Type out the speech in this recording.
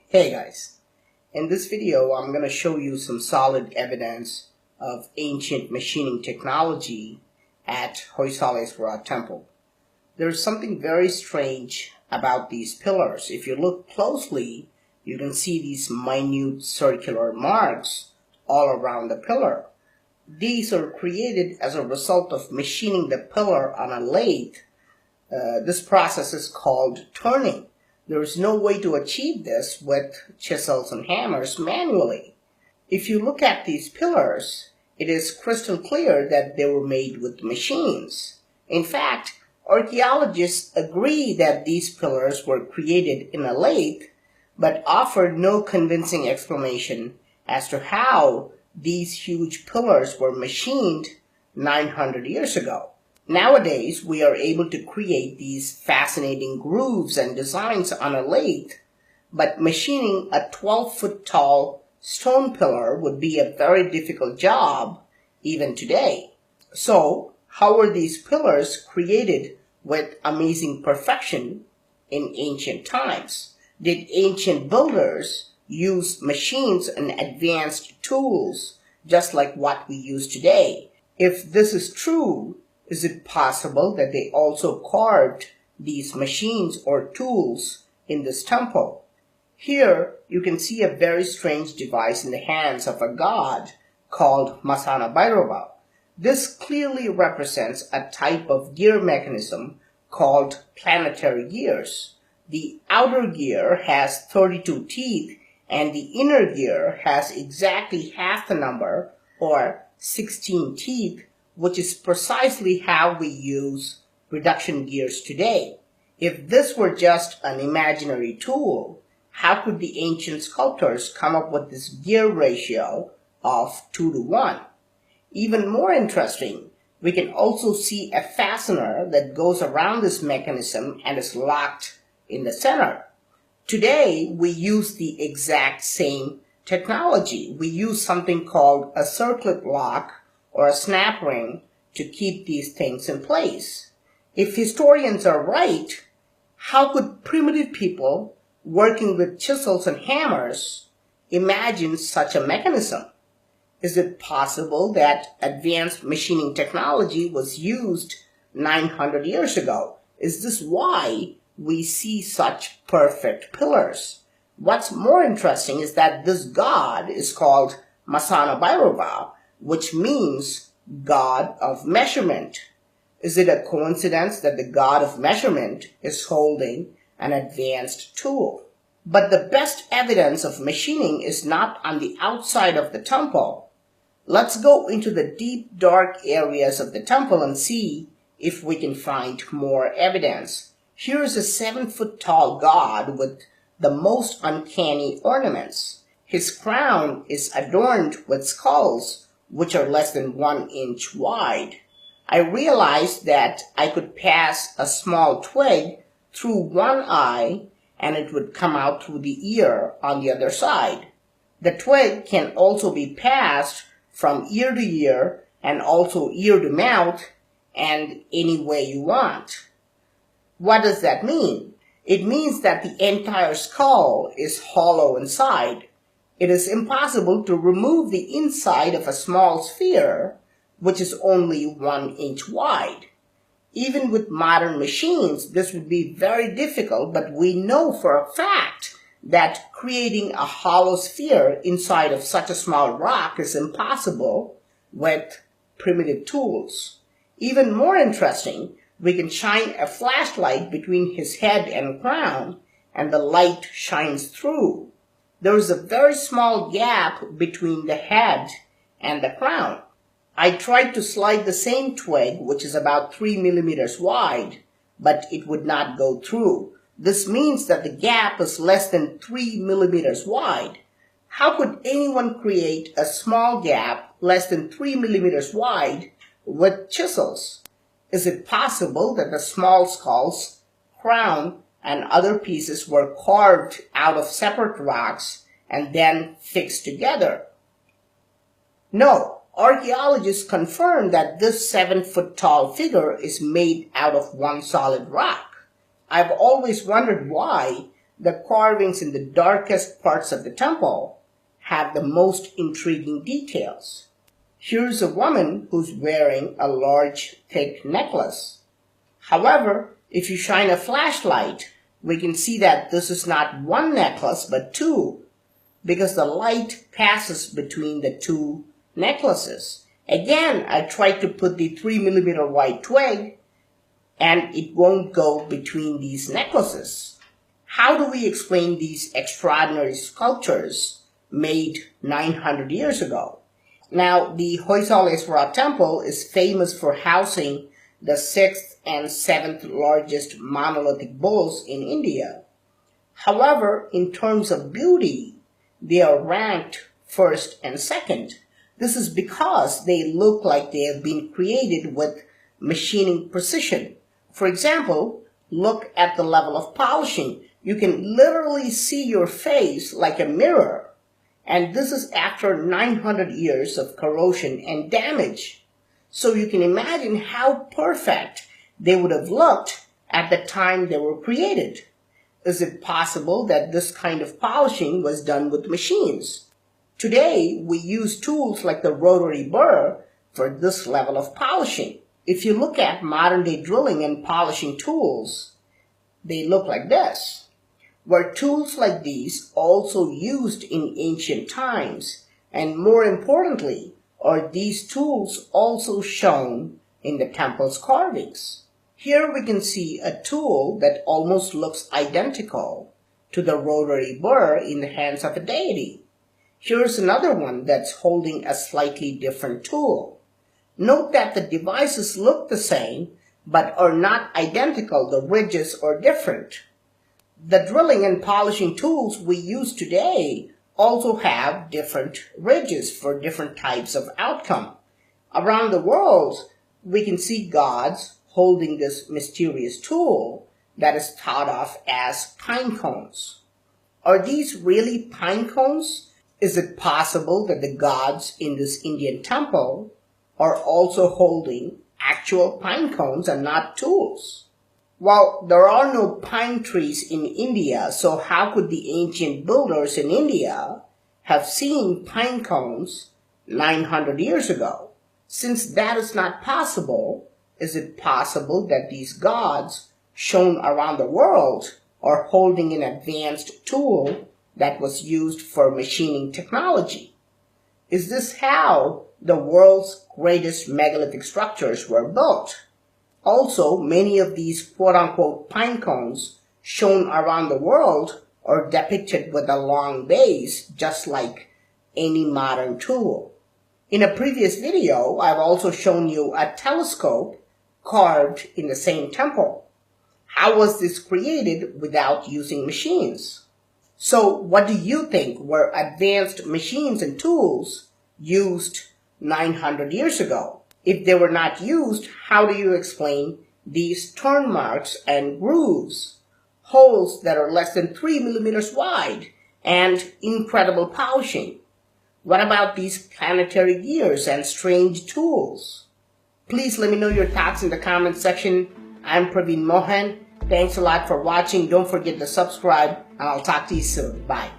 Hey guys, in this video I'm going to show you some solid evidence of ancient machining technology at Hoysaleswara Temple. There's something very strange about these pillars. If you look closely, you can see these minute circular marks all around the pillar. These are created as a result of machining the pillar on a lathe. This process is called turning. There is no way to achieve this with chisels and hammers manually. If you look at these pillars, it is crystal clear that they were made with machines. In fact, archaeologists agree that these pillars were created in a lathe, but offer no convincing explanation as to how these huge pillars were machined 900 years ago. Nowadays, we are able to create these fascinating grooves and designs on a lathe, but machining a 12-foot tall stone pillar would be a very difficult job even today. So, how were these pillars created with amazing perfection in ancient times? Did ancient builders use machines and advanced tools just like what we use today? If this is true, is it possible that they also carved these machines or tools in this temple? Here you can see a very strange device in the hands of a god called Masana Bhairava. This clearly represents a type of gear mechanism called planetary gears. The outer gear has 32 teeth and the inner gear has exactly half the number, or 16 teeth, which is precisely how we use reduction gears today. If this were just an imaginary tool, how could the ancient sculptors come up with this gear ratio of 2:1? Even more interesting, we can also see a fastener that goes around this mechanism and is locked in the center. Today, we use the exact same technology. We use something called a circlip lock or a snap ring to keep these things in place. If historians are right, how could primitive people working with chisels and hammers imagine such a mechanism? Is it possible that advanced machining technology was used 900 years ago? Is this why we see such perfect pillars? What's more interesting is that this god is called Masana Bhairava, which means God of measurement. Is it a coincidence that the God of measurement is holding an advanced tool? But the best evidence of machining is not on the outside of the temple. Let's go into the deep, dark areas of the temple and see if we can find more evidence. Here's a 7-foot tall god with the most uncanny ornaments. His crown is adorned with skulls which are less than 1 inch wide. I realized that I could pass a small twig through one eye and it would come out through the ear on the other side. The twig can also be passed from ear to ear and also ear to mouth and any way you want. What does that mean? It means that the entire skull is hollow inside. It is impossible to remove the inside of a small sphere, which is only 1 inch wide. Even with modern machines, this would be very difficult, but we know for a fact that creating a hollow sphere inside of such a small rock is impossible with primitive tools. Even more interesting, we can shine a flashlight between his head and crown, and the light shines through. There is a very small gap between the head and the crown. I tried to slide the same twig, which is about 3 millimeters wide, but it would not go through. This means that the gap is less than 3 millimeters wide. How could anyone create a small gap less than 3 millimeters wide with chisels? Is it possible that the small skulls, crown, and other pieces were carved out of separate rocks and then fixed together? No, archaeologists confirm that this 7-foot tall figure is made out of one solid rock. I've always wondered why the carvings in the darkest parts of the temple have the most intriguing details. Here's a woman who's wearing a large, thick necklace. However, if you shine a flashlight, we can see that this is not one necklace but two, because the light passes between the two necklaces. Again, I tried to put the 3mm white twig, and it won't go between these necklaces. How do we explain these extraordinary sculptures made 900 years ago? Now, the Hoysaleswara temple is famous for housing the 6th and 7th largest monolithic bulls in India. However, in terms of beauty, they are ranked first and second. This is because they look like they have been created with machining precision. For example, look at the level of polishing. You can literally see your face like a mirror. And this is after 900 years of corrosion and damage. So you can imagine how perfect they would have looked at the time they were created. Is it possible that this kind of polishing was done with machines? Today, we use tools like the rotary burr for this level of polishing. If you look at modern-day drilling and polishing tools, they look like this. Were tools like these also used in ancient times? And more importantly, are these tools also shown in the temple's carvings? Here we can see a tool that almost looks identical to the rotary burr in the hands of a deity. Here's another one that's holding a slightly different tool. Note that the devices look the same, but are not identical. The ridges are different. The drilling and polishing tools we use today also have different ridges for different types of outcome. Around the world, we can see gods holding this mysterious tool that is thought of as pine cones. Are these really pine cones? Is it possible that the gods in this Indian temple are also holding actual pine cones and not tools? Well, there are no pine trees in India, so how could the ancient builders in India have seen pine cones 900 years ago? Since that is not possible, is it possible that these gods shown around the world are holding an advanced tool that was used for machining technology? Is this how the world's greatest megalithic structures were built? Also, many of these quote-unquote pine cones shown around the world are depicted with a long base, just like any modern tool. In a previous video, I've also shown you a telescope carved in the same temple. How was this created without using machines? So, what do you think were advanced machines and tools used 900 years ago? If they were not used, how do you explain these turn marks and grooves, holes that are less than 3 millimeters wide, and incredible polishing? What about these planetary gears and strange tools? Please let me know your thoughts in the comment section. I'm Praveen Mohan. Thanks a lot for watching. Don't forget to subscribe, and I'll talk to you soon. Bye.